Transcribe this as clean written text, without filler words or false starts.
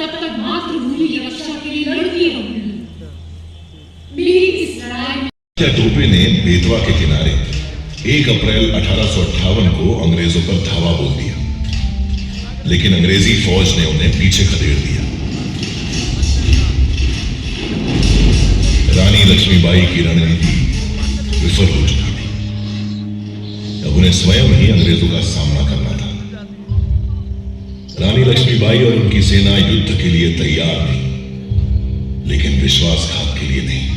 तब तक मातृभूमि की रक्षा के लिए लड़ती रहूंगी। मेरी इस लड़ाई में टोपे ने बेतवा के किनारे 1 अप्रैल 1858 को अंग्रेजों पर धावा बोल दिया, लेकिन अंग्रेजी फौज ने उन्हें पीछे खदेड़ दिया। रानी लक्ष्मीबाई की रणनीति विफल हो चुकी थी। अब उन्हें स्वयं ही अंग्रेजों का सामना करना था। रानी लक्ष्मीबाई और उनकी सेना युद्ध के लिए तैयार थी, लेकिन विश्वासघात के लिए नहीं।